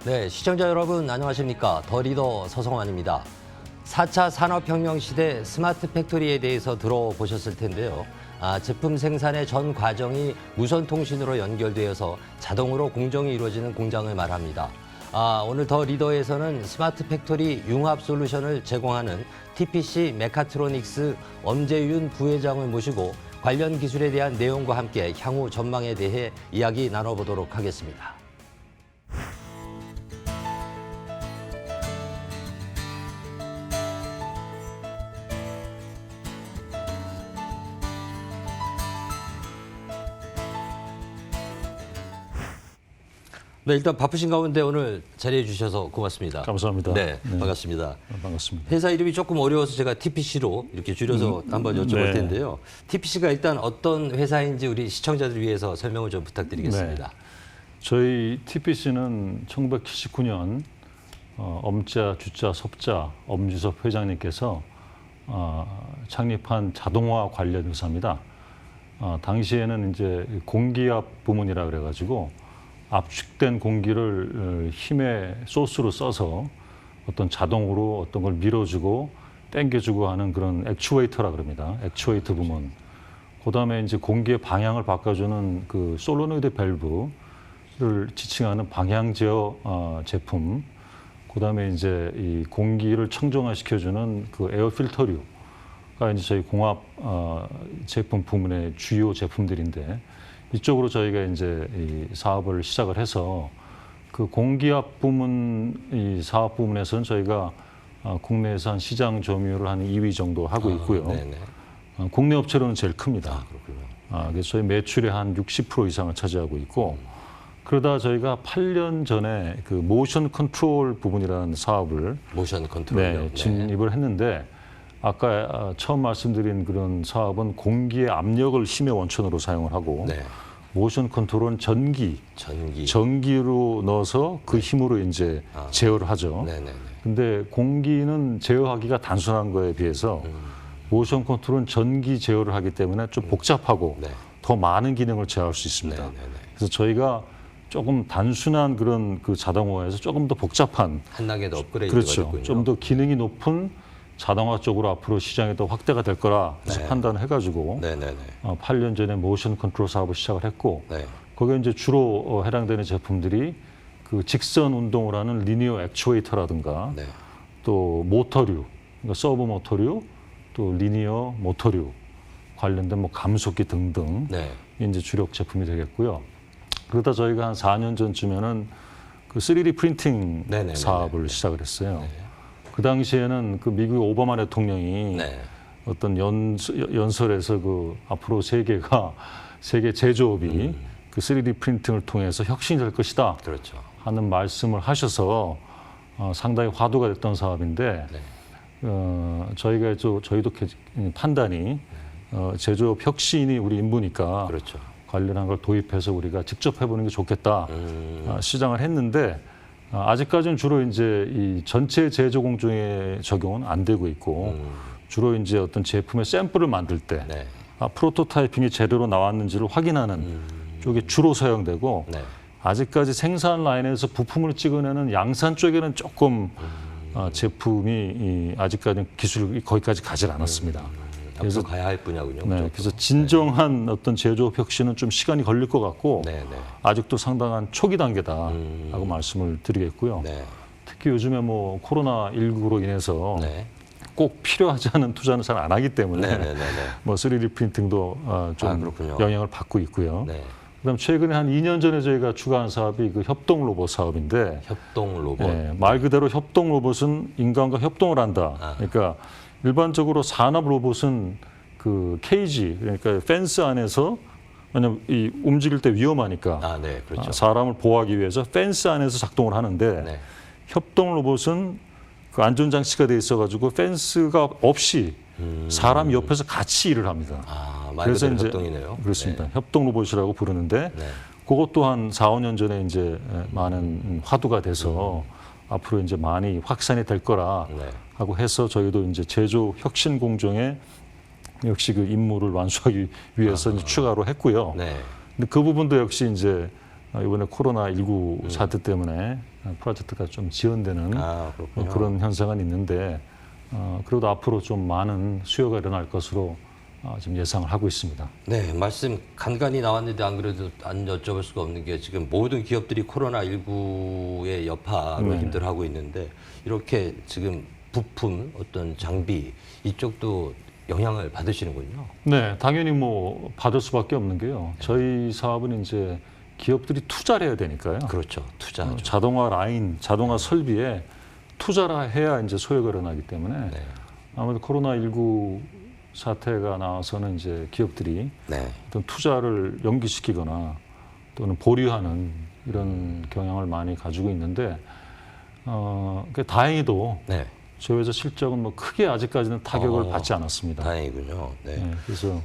네, 시청자 여러분 안녕하십니까? 더 리더 서성환입니다. 4차 산업혁명 시대 스마트 팩토리에 대해서 들어보셨을 텐데요. 제품 생산의 전 과정이 무선 통신으로 연결되어서 자동으로 공정이 이루어지는 공장을 말합니다. 오늘 더 리더에서는 스마트 팩토리 융합 솔루션을 제공하는 TPC 메카트로닉스 엄재윤 부회장을 모시고 관련 기술에 대한 내용과 함께 향후 전망에 대해 이야기 나눠보도록 하겠습니다. 네, 일단 바쁘신 가운데 오늘 자리해 주셔서 고맙습니다. 감사합니다. 네, 반갑습니다. 반갑습니다. 회사 이름이 조금 어려워서 제가 TPC로 이렇게 줄여서 한번 여쭤볼 텐데요. TPC가 일단 어떤 회사인지 우리 시청자들 위해서 설명을 좀 부탁드리겠습니다. 네. 저희 TPC는 1979년 엄자, 주자, 섭자 엄주섭 회장님께서 창립한 자동화 관련 회사입니다. 당시에는 이제 공기압 부문이라 그래가지고 압축된 공기를 힘의 소스로 써서 어떤 자동으로 어떤 걸 밀어주고 당겨주고 하는 그런 액추에이터라 그럽니다. 액추에이터 부문. 그다음에 이제 공기의 방향을 바꿔주는 그 솔로노이드 밸브를 지칭하는 방향 제어 제품. 그다음에 이제 이 공기를 청정화시켜주는 그 에어 필터류가 이제 저희 공합 제품 부문의 주요 제품들인데. 이쪽으로 저희가 이제 이 사업을 시작을 해서 그 공기압 부문 이 사업 부문에서는 저희가 국내에서 한 시장 점유율을 한 2위 정도 하고 있고요. 국내 업체로는 제일 큽니다. 그렇군요. 그래서 저희 매출의 한 60% 이상을 차지하고 있고 그러다 저희가 8년 전에 그 모션 컨트롤 부분이라는 사업을 모션 컨트롤 진입을 했는데 아까 처음 말씀드린 그런 사업은 공기의 압력을 힘의 원천으로 사용을 하고 모션 컨트롤은 전기로 넣어서 그 힘으로 이제 제어를 하죠. 근데 공기는 제어하기가 단순한 거에 비해서 모션 컨트롤은 전기 제어를 하기 때문에 좀 복잡하고 더 많은 기능을 제어할 수 있습니다. 그래서 저희가 조금 단순한 그런 그 자동화에서 조금 더 복잡한 한 단계 더 업그레이드가 됐군요. 좀 더 기능이 높은 자동화 쪽으로 앞으로 시장이 더 확대가 될 거라 판단을 해가지고 8년 전에 모션 컨트롤 사업을 시작을 했고 거기에 이제 주로 해당되는 제품들이 그 직선 운동을 하는 리니어 액추에이터라든가 또 모터류, 그러니까 서브 모터류, 또 리니어 모터류 관련된 뭐 감속기 등등 이제 주력 제품이 되겠고요. 그러다 저희가 한 4년 전쯤에는 그 3D 프린팅 사업을 시작을 했어요. 그 당시에는 그 미국 오바마 대통령이 어떤 연설에서 그 앞으로 세계 제조업이 그 3D 프린팅을 통해서 혁신이 될 것이다 하는 말씀을 하셔서 상당히 화두가 됐던 사업인데 저희도 판단이 제조업 혁신이 우리 임무니까 관련한 걸 도입해서 우리가 직접 해보는 게 좋겠다 시장을 했는데 아직까지는 주로 이제 이 전체 제조 공정에 적용은 안 되고 있고 주로 이제 어떤 제품의 샘플을 만들 때 프로토타이핑이 제대로 나왔는지를 확인하는 쪽에 주로 사용되고 아직까지 생산 라인에서 부품을 찍어내는 양산 쪽에는 조금 제품이 아직까지는 기술이 거기까지 가지 않았습니다. 그래서 가야 할 분야군요. 그래서 진정한 어떤 제조업 혁신은 좀 시간이 걸릴 것 같고 아직도 상당한 초기 단계다라고 말씀을 드리겠고요. 특히 요즘에 뭐 코로나19로 인해서 꼭 필요하지 않은 투자는 잘 안 하기 때문에 뭐 3D 프린팅도 좀 영향을 받고 있고요. 그다음 최근에 한 2년 전에 저희가 추가한 사업이 그 협동 로봇 사업인데 협동 로봇. 말 그대로 협동 로봇은 인간과 협동을 한다. 그러니까 일반적으로 산업 로봇은 그 케이지, 그러니까 펜스 안에서 왜냐면 이 움직일 때 위험하니까 사람을 보호하기 위해서 펜스 안에서 작동을 하는데 협동 로봇은 그 안전장치가 돼 있어가지고 펜스가 없이 사람 옆에서 같이 일을 합니다. 말 그대로 협동이네요. 그렇습니다. 협동 로봇이라고 부르는데 그것 또한 4, 5년 전에 이제 많은 화두가 돼서 앞으로 이제 많이 확산이 될 거라 하고 해서 저희도 이제 제조 혁신 공정에 역시 그 임무를 완수하기 위해서 이제 추가로 했고요. 근데 그 부분도 역시 이제 이번에 코로나19 사태 때문에 프로젝트가 좀 지연되는 그렇군요. 그런 현상은 있는데 그래도 앞으로 좀 많은 수요가 일어날 것으로 지금 예상을 하고 있습니다. 네, 말씀 간간히 나왔는데 안 그래도 안 여쭤볼 수가 없는 게 지금 모든 기업들이 코로나19의 여파로 네. 힘들어하고 있는데 이렇게 지금 부품, 어떤 장비 이쪽도 영향을 받으시는군요. 네, 당연히 뭐 받을 수밖에 없는 게요. 저희 사업은 이제 기업들이 투자를 해야 되니까요. 그렇죠, 투자죠. 자동화 라인, 자동화 설비에 투자를 해야 이제 소요가 일어나기 때문에 네. 아무래도 코로나19 사태가 나와서는 이제 기업들이 네. 어떤 투자를 연기시키거나 또는 보류하는 이런 경향을 많이 가지고 있는데 다행히도 네. 저희 회사 실적은 뭐 크게 아직까지는 타격을 받지 않았습니다. 다행이군요. 네. 네, 그래서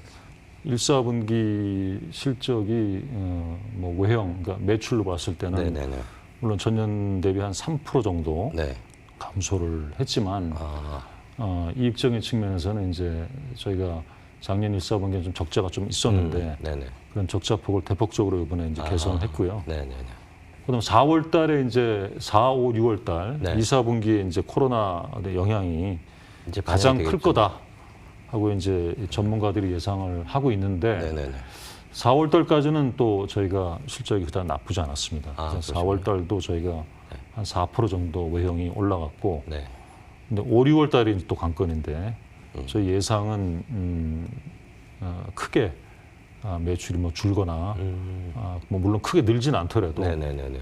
1사분기 실적이 뭐 외형, 그러니까 매출로 봤을 때는 네네네. 물론 전년 대비 한 3% 정도 네. 감소를 했지만 이익적인 측면에서는 이제 저희가 작년 1사분기에 좀 적자가 좀 있었는데 네네. 그런 적자폭을 대폭적으로 이번에 이제 개선했고요. 네네네. 그다음 4월 달에 이제 4, 5, 6월 달 네. 2, 4분기에 이제 코로나 영향이 이제 가장 반영이 클 되겠죠. 거다 하고 이제 전문가들이 예상을 하고 있는데 네네네. 4월 달까지는 또 저희가 실적이 그다지 나쁘지 않았습니다. 그래서 그러시군요. 4월 달도 저희가 한 4% 정도 외형이 올라갔고 네. 근데 5, 6월 달이 또 관건인데 저희 예상은 크게 매출이 뭐 줄거나 뭐 물론 크게 늘진 않더라도 네네네네.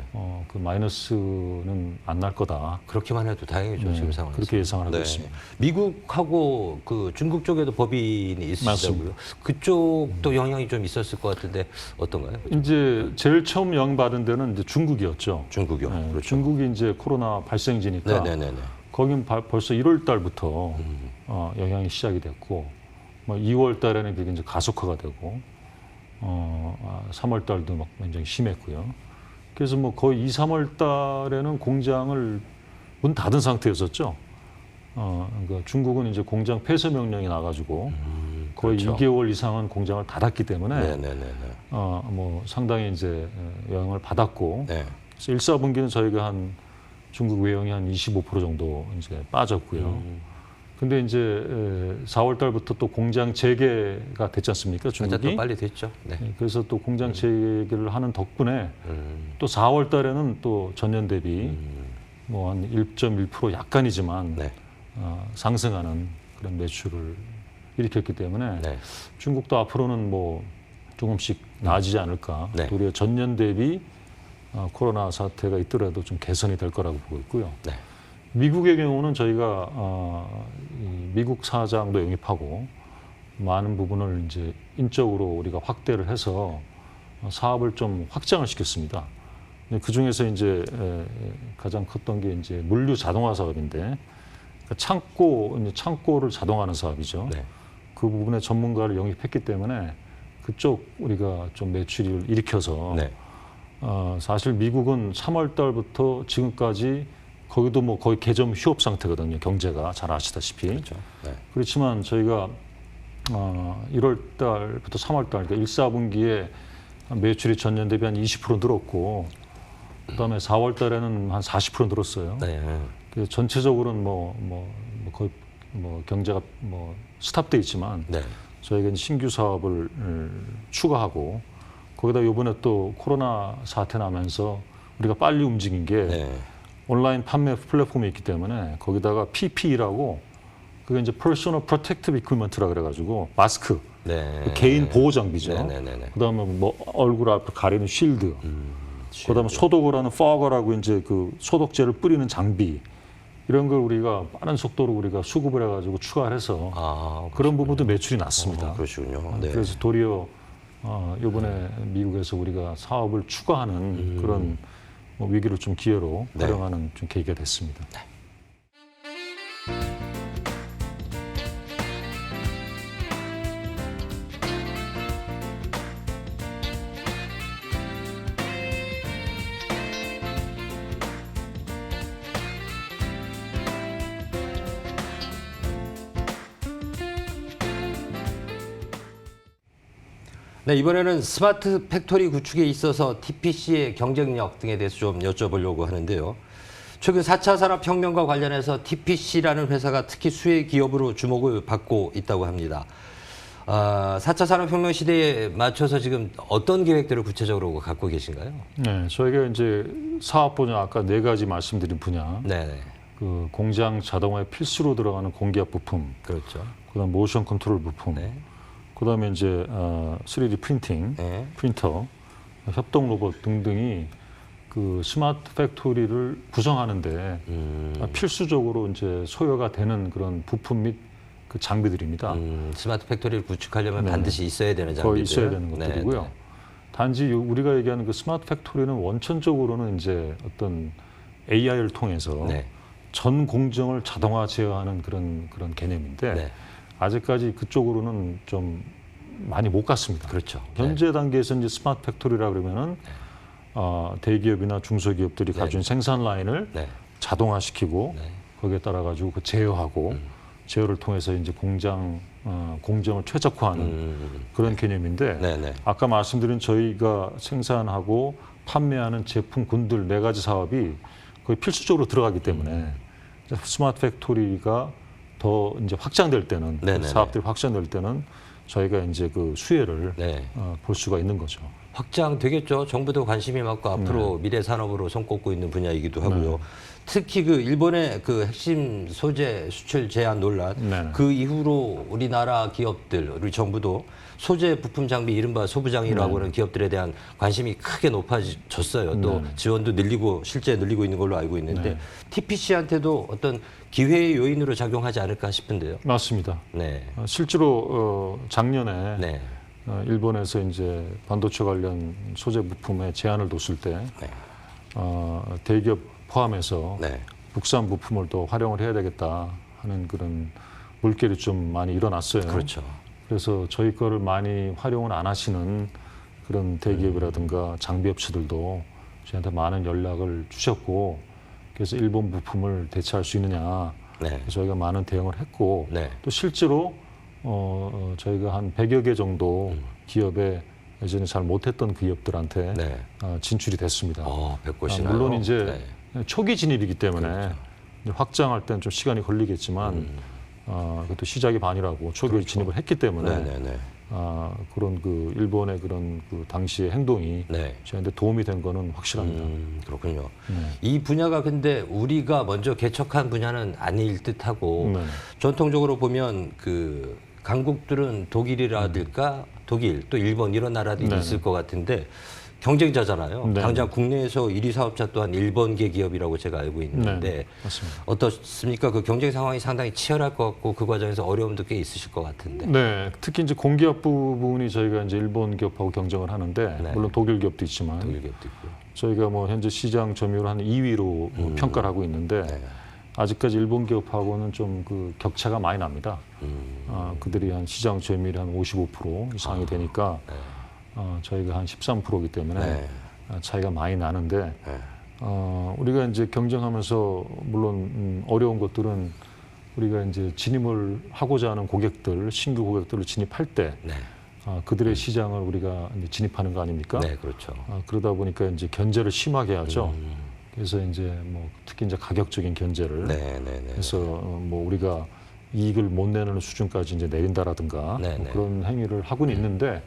그 마이너스는 안 날 거다. 그렇게만 해도 다행이죠, 네, 지금 상황에서. 그렇게 예상을 하고 있습니다. 미국하고 그 중국 쪽에도 법인이 있으시다고요? 맞습니다. 그쪽도 영향이 좀 있었을 것 같은데 어떤가요? 이제 제일 처음 영향받은 데는 이제 중국이었죠. 중국이요. 네, 그렇죠. 중국이 이제 코로나 발생지니까 네네네네. 거긴 벌써 1월 달부터 영향이 시작이 됐고, 뭐 2월 달에는 그게 이제 가속화가 되고, 3월 달도 막 굉장히 심했고요. 그래서 뭐 거의 2, 3월 달에는 공장을 문 닫은 상태였었죠. 그러니까 중국은 이제 공장 폐쇄 명령이 나가지고 거의 그렇죠. 2개월 이상은 공장을 닫았기 때문에 네네네네. 뭐 상당히 이제 영향을 받았고, 네. 그래서 1사분기는 저희가 한 중국 외형이 한 25% 정도 이제 빠졌고요. 근데 이제 4월 달부터 또 공장 재개가 됐지 않습니까? 진짜 중국이. 또 빨리 됐죠. 네. 그래서 또 공장 재개를 하는 덕분에 또 4월 달에는 또 전년 대비 뭐 한 1.1% 약간이지만 네. 상승하는 그런 매출을 일으켰기 때문에 네. 중국도 앞으로는 뭐 조금씩 나아지지 않을까. 네. 도리어 전년 대비 코로나 사태가 있더라도 좀 개선이 될 거라고 보고 있고요. 네. 미국의 경우는 저희가 이 미국 사장도 영입하고 많은 부분을 이제 인적으로 우리가 확대를 해서 사업을 좀 확장을 시켰습니다. 그 중에서 이제 가장 컸던 게 이제 물류 자동화 사업인데 그러니까 창고를 자동화하는 사업이죠. 네. 그 부분에 전문가를 영입했기 때문에 그쪽 우리가 좀 매출을 일으켜서 네. 사실 미국은 3월 달부터 지금까지 거기도 뭐 거의 개점 휴업 상태거든요. 경제가 잘 아시다시피. 그렇죠. 네. 그렇지만 저희가 1월 달부터 3월 달, 그러니까 1, 4분기에 매출이 전년 대비 한 20% 늘었고, 그다음에 4월 달에는 한 40% 늘었어요. 네. 그래서 전체적으로는 거의 경제가 스탑돼 있지만 네. 저희가 이제 신규 사업을 추가하고 거기다 이번에 또 코로나 사태 나면서 우리가 빨리 움직인 게 네. 온라인 판매 플랫폼이 있기 때문에 거기다가 PPE라고 그게 이제 Personal Protective Equipment라 그래가지고 마스크, 네. 개인 보호 장비죠. 네네네네. 그다음에 뭐 얼굴 앞을 가리는 쉴드, 그다음에 소독을 하는 포거라고 이제 그 소독제를 뿌리는 장비 이런 걸 우리가 빠른 속도로 우리가 수급을 해가지고 추가해서 그런 부분도 매출이 났습니다. 그러시군요. 네. 그래서 도리어 이번에 미국에서 우리가 사업을 추가하는 그런 뭐 위기를 좀 기회로 네. 활용하는 좀 계기가 됐습니다. 네, 이번에는 스마트 팩토리 구축에 있어서 TPC의 경쟁력 등에 대해서 좀 여쭤보려고 하는데요. 최근 4차 산업혁명과 관련해서 TPC라는 회사가 특히 수혜 기업으로 주목을 받고 있다고 합니다. 4차 산업혁명 시대에 맞춰서 지금 어떤 계획들을 구체적으로 갖고 계신가요? 네, 저희가 이제 사업 분야 아까 4가지 말씀드린 분야, 네, 그 공장 자동화에 필수로 들어가는 공기압 부품, 그렇죠. 그다음 모션 컨트롤 부품, 네. 그다음에 이제 3D 프린팅, 네. 프린터, 협동 로봇 등등이 그 스마트 팩토리를 구성하는데 필수적으로 이제 소요가 되는 그런 부품 및 그 장비들입니다. 스마트 팩토리를 구축하려면 네. 반드시 있어야 되는 장비들. 거의 있어야 되는 것들이고요. 네, 네. 단지 우리가 얘기하는 그 스마트 팩토리는 원천적으로는 이제 어떤 AI를 통해서 네. 전 공정을 자동화 제어하는 그런 개념인데 네. 아직까지 그쪽으로는 좀 많이 못 갔습니다. 그렇죠. 현재 단계에서 이제 스마트 팩토리라 그러면은 대기업이나 중소기업들이 가진 생산 라인을 네. 자동화시키고 네. 거기에 따라 가지고 그 제어하고 제어를 통해서 이제 공정을 최적화하는 그런 개념인데 네, 네. 아까 말씀드린 저희가 생산하고 판매하는 제품군들 4가지 사업이 거의 필수적으로 들어가기 때문에 스마트 팩토리가 더 이제 확장될 때는 네, 네, 네. 사업들이 확장될 때는 저희가 이제 그 수혜를 네. 볼 수가 있는 거죠. 확장되겠죠. 정부도 관심이 많고 앞으로 미래 산업으로 손꼽고 있는 분야이기도 하고요. 네. 특히 그 일본의 그 핵심 소재 수출 제한 논란 네. 그 이후로 우리나라 기업들, 우리 정부도 소재 부품 장비 이른바 소부장이라고 하는 기업들에 대한 관심이 크게 높아졌어요. 또 네. 지원도 늘리고 실제 늘리고 있는 걸로 알고 있는데 네. TPC한테도 어떤 기회의 요인으로 작용하지 않을까 싶은데요. 맞습니다. 네. 실제로 작년에 네. 일본에서 이제 반도체 관련 소재 부품에 제한을 뒀을 때 네. 대기업 포함해서 네. 국산 부품을 더 활용을 해야 되겠다 하는 그런 물결이 좀 많이 일어났어요. 그렇죠. 그래서 저희 거를 많이 활용을 안 하시는 그런 대기업이라든가 장비 업체들도 저희한테 많은 연락을 주셨고 그래서 일본 부품을 대체할 수 있느냐 네. 저희가 많은 대응을 했고 네. 또 실제로 저희가 한 100여 개 정도 기업에 예전에 잘 못했던 기업들한테 네. 진출이 됐습니다. 100곳이나요? 물론 이제 네. 초기 진입이기 때문에 그렇죠. 이제 확장할 때는 좀 시간이 걸리겠지만 그것도 시작이 반이라고 초기 그렇죠. 진입을 했기 때문에 네네네. 그런 그 일본의 그런 그 당시의 행동이 네. 저희한테 도움이 된 거는 확실합니다. 그렇군요. 네. 이 분야가 근데 우리가 먼저 개척한 분야는 아닐 듯하고 네. 전통적으로 보면 그 강국들은 독일이라든가 독일 또 일본 이런 나라들이 네네. 있을 것 같은데 경쟁자잖아요. 네네. 당장 국내에서 1위 사업자 또한 일본계 기업이라고 제가 알고 있는데 네. 맞습니다. 어떻습니까? 그 경쟁 상황이 상당히 치열할 것 같고 그 과정에서 어려움도 꽤 있으실 것 같은데. 네, 특히 이제 공기업 부분이 저희가 이제 일본 기업하고 경쟁을 하는데 네. 물론 독일 기업도 있지만 독일 기업도 있고요. 저희가 뭐 현재 시장 점유율 한 2위로 평가를 하고 있는데 네. 아직까지 일본 기업하고는 좀 그 격차가 많이 납니다. 그들이 한 시장 점유율이 한 55% 이상이 되니까 저희가 한 13%이기 때문에 네. 차이가 많이 나는데 네. 우리가 이제 경쟁하면서 물론 어려운 것들은 우리가 이제 진입을 하고자 하는 고객들, 신규 고객들을 진입할 때 네. 그들의 시장을 우리가 이제 진입하는 거 아닙니까? 네, 그렇죠. 그러다 보니까 이제 견제를 심하게 하죠. 그래서 이제 뭐 특히 이제 가격적인 견제를 네, 네, 네. 그래서 뭐 우리가 이익을 못 내는 수준까지 이제 내린다라든가 네, 뭐 네. 그런 행위를 하고는 있는데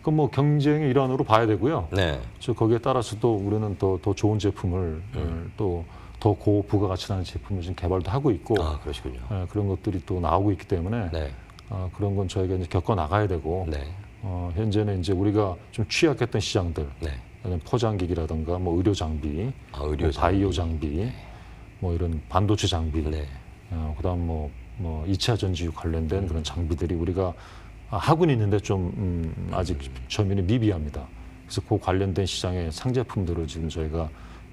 그 뭐 경쟁의 일환으로 봐야 되고요. 네. 저 거기에 따라서 또 우리는 더 좋은 제품을 또 더 고부가가치 나는 제품을 지금 개발도 하고 있고 그러시군요. 그런 것들이 또 나오고 있기 때문에 네. 그런 건 저희가 이제 겪어 나가야 되고 네. 현재는 이제 우리가 좀 취약했던 시장들 네. 포장기기라든가 뭐 의료 장비, 의료 뭐 바이오 장비, 뭐 이런 반도체 장비, 네. 그다음 뭐 2차 전지 관련된 그런 장비들이 우리가 하고는 있는데 좀 아직 점유율이 미비합니다. 그래서 그 관련된 시장의 상제품들을 지금 저희가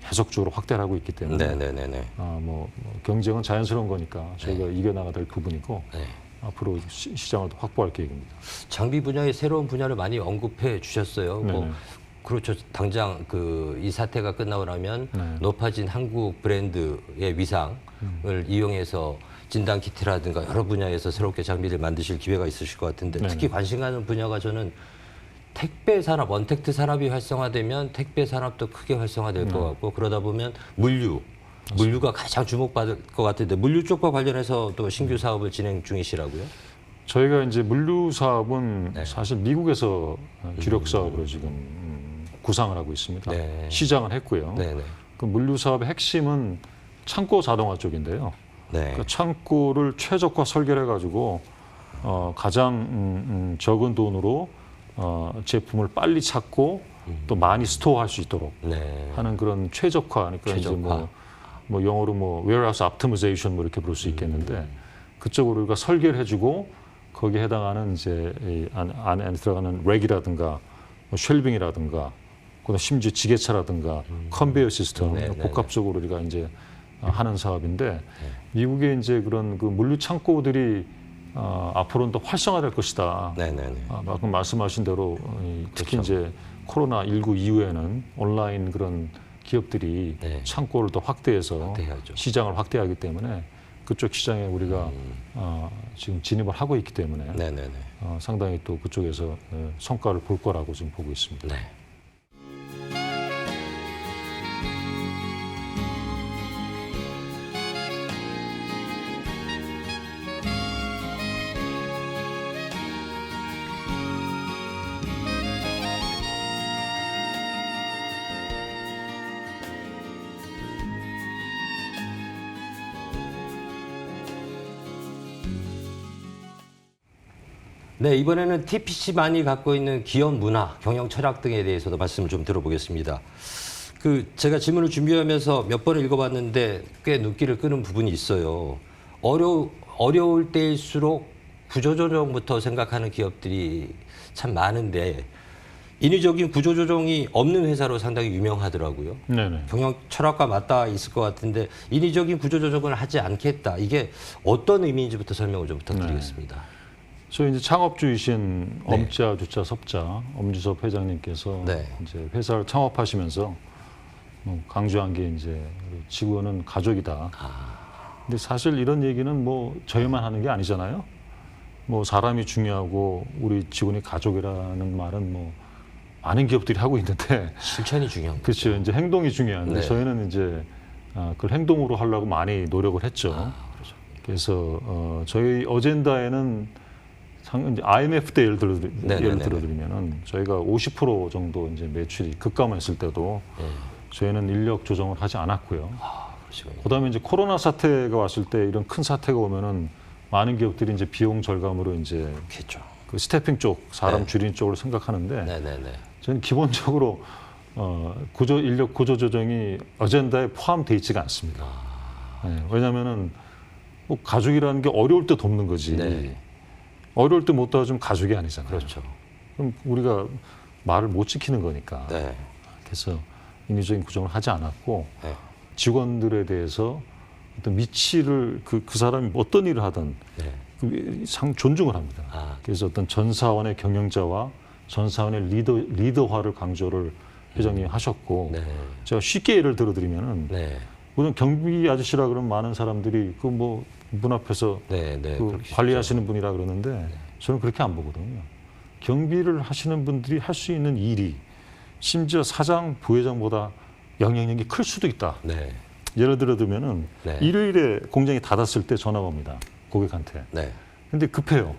계속적으로 확대를 하고 있기 때문에 네, 네, 네, 네. 뭐 경쟁은 자연스러운 거니까 저희가 이겨나가야 될 부분이고 네. 앞으로 시장을 더 확보할 계획입니다. 장비 분야의 새로운 분야를 많이 언급해 주셨어요. 뭐 네네. 그렇죠. 당장 그 이 사태가 끝나고 나면 네. 높아진 한국 브랜드의 위상을 이용해서 진단 키트라든가 여러 분야에서 새롭게 장비를 만드실 기회가 있으실 것 같은데 네네. 특히 관심 가는 분야가 저는 택배 산업, 언택트 산업이 활성화되면 택배 산업도 크게 활성화될 것 같고 그러다 보면 물류가 가장 주목받을 것 같은데 물류 쪽과 관련해서 또 신규 사업을 진행 중이시라고요? 저희가 이제 물류 사업은 네. 사실 미국에서 주력 사업으로 지금 구상을 하고 있습니다. 네. 시장을 했고요. 네네. 그 물류 사업의 핵심은 창고 자동화 쪽인데요. 네. 그 창고를 최적화 설계를 해가지고 가장 적은 돈으로 제품을 빨리 찾고 또 많이 스토어할 수 있도록 네. 하는 그런 최적화. 그러니까 이제 최적화. 뭐 영어로 warehouse optimization 뭐 이렇게 부를 수 있겠는데 그쪽으로 우리가 설계를 해주고 거기에 해당하는 이제 이 안에 들어가는 렉이라든가 뭐 쉘빙이라든가 그다음 심지어 지게차라든가 컨베이어 시스템 네, 네, 복합적으로 우리가 이제 하는 사업인데 미국의 이제 그런 그 물류 창고들이 앞으로는 더 활성화될 것이다. 네네네. 방금 말씀하신 대로 특히 그렇죠. 이제 코로나19 이후에는 온라인 그런 기업들이 네. 창고를 더 확대해서 확대해야죠. 시장을 확대하기 때문에 그쪽 시장에 우리가 지금 진입을 하고 있기 때문에 네네네. 상당히 또 그쪽에서 성과를 볼 거라고 지금 보고 있습니다. 네. 네, 이번에는 TPC만이 갖고 있는 기업 문화, 경영 철학 등에 대해서도 말씀을 좀 들어보겠습니다. 제가 질문을 준비하면서 몇 번을 읽어봤는데 꽤 눈길을 끄는 부분이 있어요. 어려울 때일수록 구조조정부터 생각하는 기업들이 참 많은데 인위적인 구조조정이 없는 회사로 상당히 유명하더라고요. 네네. 경영 철학과 맞닿아 있을 것 같은데 인위적인 구조조정을 하지 않겠다. 이게 어떤 의미인지부터 설명을 좀 부탁드리겠습니다. 저희 이제 창업주이신 네. 엄자 주자 섭자 엄주섭 회장님께서 네. 이제 회사를 창업하시면서 강조한 게 이제 직원은 가족이다. 근데 사실 이런 얘기는 뭐 저희만 하는 게 아니잖아요. 뭐 사람이 중요하고 우리 직원이 가족이라는 말은 뭐 많은 기업들이 하고 있는데 실천이 중요한 거죠. 그렇죠. 이제 행동이 중요한데 네. 저희는 이제 그걸 행동으로 하려고 많이 노력을 했죠. 그렇죠. 그래서 저희 어젠다에는 이제 IMF 때 예를 들어드리면은 저희가 50% 정도 이제 매출이 급감했을 때도 저희는 인력 조정을 하지 않았고요. 그러시군요. 그다음에 이제 코로나 사태가 왔을 때 이런 큰 사태가 오면은 많은 기업들이 이제 비용 절감으로 이제 그렇겠죠. 그 스태핑 쪽, 사람 네. 줄이는 쪽으로 생각하는데 네네네. 저는 기본적으로 인력 구조 조정이 어젠다에 포함되어 있지가 않습니다. 네, 왜냐하면은 뭐 가족이라는 게 어려울 때 돕는 거지. 네. 어려울 때 못 도와주면 가족이 아니잖아요. 그렇죠. 그럼 우리가 말을 못 지키는 거니까. 네. 그래서 인위적인 구정을 하지 않았고 네. 직원들에 대해서 어떤 위치를 그 사람이 어떤 일을 하든 네. 존중을 합니다. 그래서 어떤 전 사원의 경영자와 전 사원의 리더화를 강조를 회장님이 하셨고 네. 제가 쉽게 예를 들어드리면은 네. 우선 경비 아저씨라 그러면 많은 사람들이 그 뭐 문 앞에서 네. 네. 그 그렇게 관리하시는 분이라 그러는데 저는 그렇게 안 보거든요. 경비를 하시는 분들이 할 수 있는 일이 심지어 사장, 부회장보다 영향력이 클 수도 있다. 네. 예를 들면은 네. 일요일에 공장이 닫았을 때 전화가 옵니다. 고객한테. 네. 근데 급해요.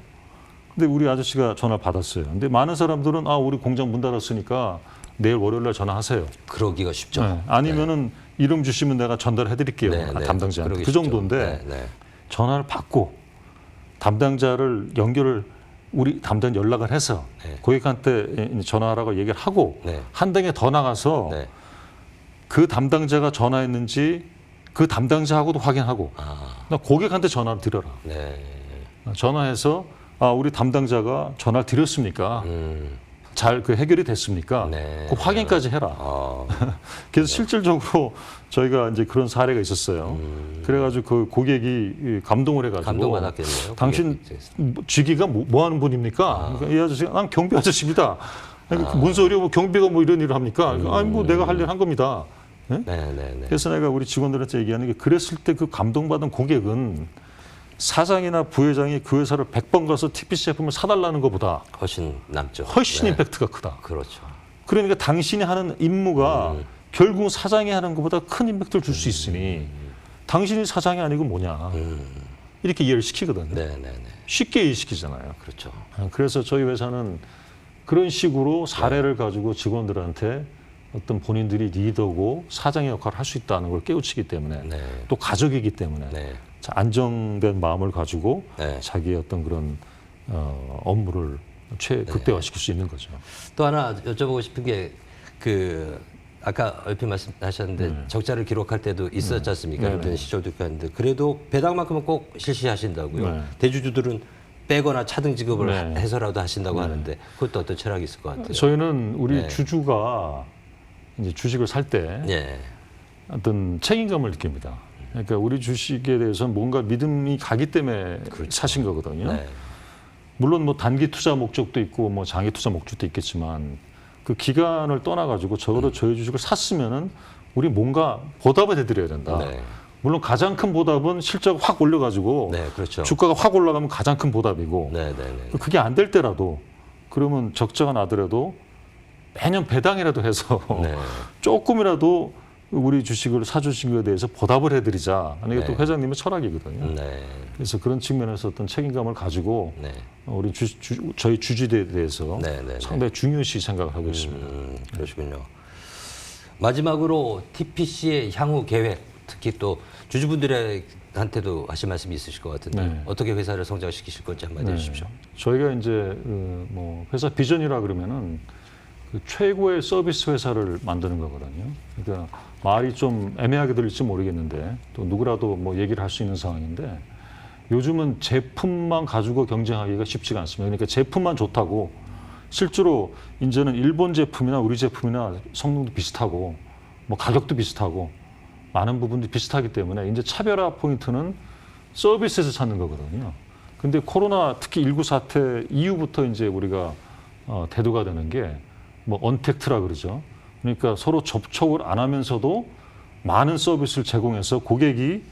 근데 우리 아저씨가 전화를 받았어요. 근데 많은 사람들은 우리 공장 문 닫았으니까 내일 월요일 날 전화하세요. 그러기가 쉽죠. 네. 아니면은 이름 주시면 내가 전달해 드릴게요. 네, 네. 담당자한테. 그러기 그 쉽죠. 정도인데 네. 네. 전화를 받고 담당자를 우리 담당 연락을 해서 네. 고객한테 전화하라고 얘기를 하고 네. 한 단계 더 나가서 네. 그 담당자가 전화했는지 그 담당자하고도 확인하고 나 고객한테 전화를 드려라. 네. 전화해서 우리 담당자가 전화를 드렸습니까? 잘 그 해결이 됐습니까? 네. 그 확인까지 해라. 그래서 실질적으로 저희가 이제 그런 사례가 있었어요. 그래가지고 그 고객이 감동을 해가지고 감동받았겠네요. 당신 직위가 뭐 하는 분입니까? 그러니까 이 아저씨가 난 경비 아저씨입니다. 뭔 소리야? 뭐 경비가 뭐 이런 일을 합니까? 아니 뭐 내가 할 일 한 겁니다. 네? 네. 그래서 내가 우리 직원들한테 얘기하는 게 그랬을 때 그 감동받은 고객은 사장이나 부회장이 그 회사를 100번 가서 TPC 제품을 사달라는 것보다 훨씬 남죠. 훨씬 네. 임팩트가 크다. 그렇죠. 그러니까 당신이 하는 임무가 결국 사장이 하는 것보다 큰 임팩트를 줄 수 있으니 당신이 사장이 아니고 뭐냐. 이렇게 이해를 시키거든요. 네네네. 쉽게 이해시키잖아요. 그렇죠. 그래서 저희 회사는 그런 식으로 사례를 가지고 직원들한테 어떤 본인들이 리더고 사장의 역할을 할 수 있다는 걸 깨우치기 때문에 네. 또 가족이기 때문에 네. 자, 안정된 마음을 가지고 네. 자기의 어떤 그런 업무를 극대화시킬 수 있는 거죠. 또 하나 여쭤보고 싶은 게 그 아까 얼핏 말씀하셨는데 적자를 기록할 때도 있었지 않습니까? 힘든 시절도 있고 했는데 그래도 배당만큼은 꼭 실시하신다고요. 네. 대주주들은 빼거나 차등 지급을 네. 해서라도 하신다고 하는데 그것도 어떤 철학이 있을 것 같아요. 저희는 우리 네. 주주가 이제 주식을 살 때 예. 어떤 책임감을 느낍니다. 그러니까 우리 주식에 대해서는 뭔가 믿음이 가기 때문에 사신 거거든요. 네. 물론 뭐 단기 투자 목적도 있고 뭐 장기 투자 목적도 있겠지만 그 기간을 떠나가지고 적어도 저희 주식을 샀으면은 우리 뭔가 보답을 해드려야 된다. 네. 물론 가장 큰 보답은 실적 확 올려가지고 네, 그렇죠. 주가가 확 올라가면 가장 큰 보답이고 네, 네, 네. 그게 안 될 때라도 그러면 적자가 나더라도 매년 배당이라도 해서 네. 조금이라도 우리 주식을 사주신 것에 대해서 보답을 해드리자. 이게 또 회장님의 철학이거든요. 네. 그래서 그런 측면에서 어떤 책임감을 가지고 네. 우리 저희 주주에 대해서 네, 네, 네. 상당히 중요시 생각을 하고 있습니다. 그러시군요. 마지막으로 TPC의 향후 계획, 특히 또 주주분들한테도 하실 말씀이 있으실 것 같은데 네. 어떻게 회사를 성장시키실 건지 한마디 해주십시오. 저희가 이제 뭐 회사 비전이라 그러면은 그 최고의 서비스 회사를 만드는 거거든요. 그러니까 말이 좀 애매하게 들릴지 모르겠는데 또 누구라도 뭐 얘기를 할 수 있는 상황인데 요즘은 제품만 가지고 경쟁하기가 쉽지가 않습니다. 그러니까 제품만 좋다고 실제로 이제는 일본 제품이나 우리 제품이나 성능도 비슷하고 뭐 가격도 비슷하고 많은 부분들이 비슷하기 때문에 이제 차별화 포인트는 서비스에서 찾는 거거든요. 근데 코로나 특히 19 사태 이후부터 이제 우리가 대두가 되는 게 뭐 언택트라 그러죠. 그러니까 서로 접촉을 안 하면서도 많은 서비스를 제공해서 고객이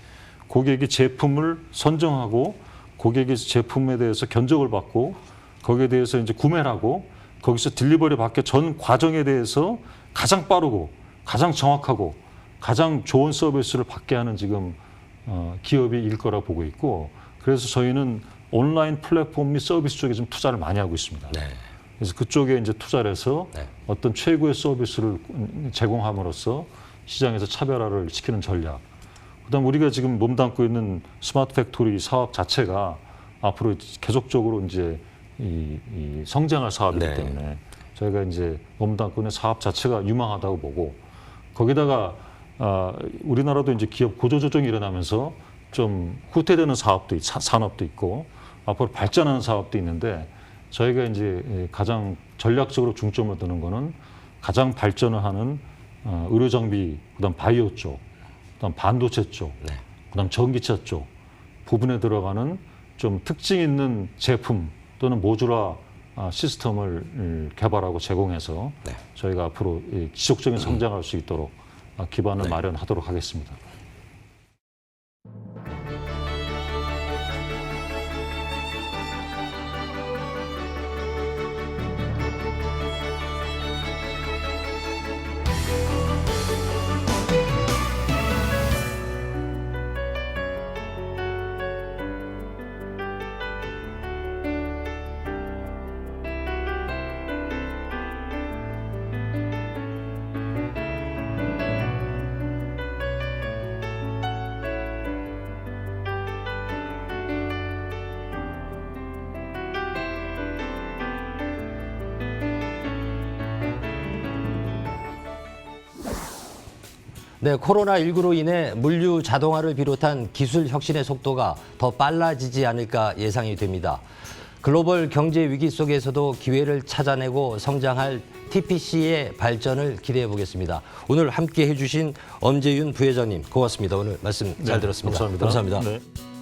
제품을 선정하고 고객이 제품에 대해서 견적을 받고 거기에 대해서 이제 구매를 하고 거기서 딜리버리 받게 전 과정에 대해서 가장 빠르고 가장 정확하고 가장 좋은 서비스를 받게 하는 지금 기업이 일 거라 보고 있고 그래서 저희는 온라인 플랫폼 및 서비스 쪽에 좀 투자를 많이 하고 있습니다. 네. 그래서 그쪽에 이제 투자를 해서 네. 어떤 최고의 서비스를 제공함으로써 시장에서 차별화를 시키는 전략. 그다음 우리가 지금 몸담고 있는 스마트 팩토리 사업 자체가 앞으로 계속적으로 이제 이 성장할 사업이기 네. 때문에 저희가 이제 몸담고 있는 사업 자체가 유망하다고 보고 거기다가 우리나라도 이제 기업 구조조정이 일어나면서 좀 후퇴되는 사업도 산업도 있고 앞으로 발전하는 사업도 있는데 저희가 이제 가장 전략적으로 중점을 두는 거는 가장 발전을 하는 의료 장비, 그다음 바이오 쪽, 그다음 반도체 쪽, 네. 그다음 전기차 쪽 부분에 들어가는 좀 특징 있는 제품 또는 모듈화 시스템을 개발하고 제공해서 네. 저희가 앞으로 지속적인 성장할 수 있도록 기반을 마련하도록 하겠습니다. 네, 코로나19로 인해 물류 자동화를 비롯한 기술 혁신의 속도가 더 빨라지지 않을까 예상이 됩니다. 글로벌 경제 위기 속에서도 기회를 찾아내고 성장할 TPC의 발전을 기대해 보겠습니다. 오늘 함께 해주신 엄재윤 부회장님 고맙습니다. 오늘 말씀 잘 들었습니다. 감사합니다. 감사합니다. 네.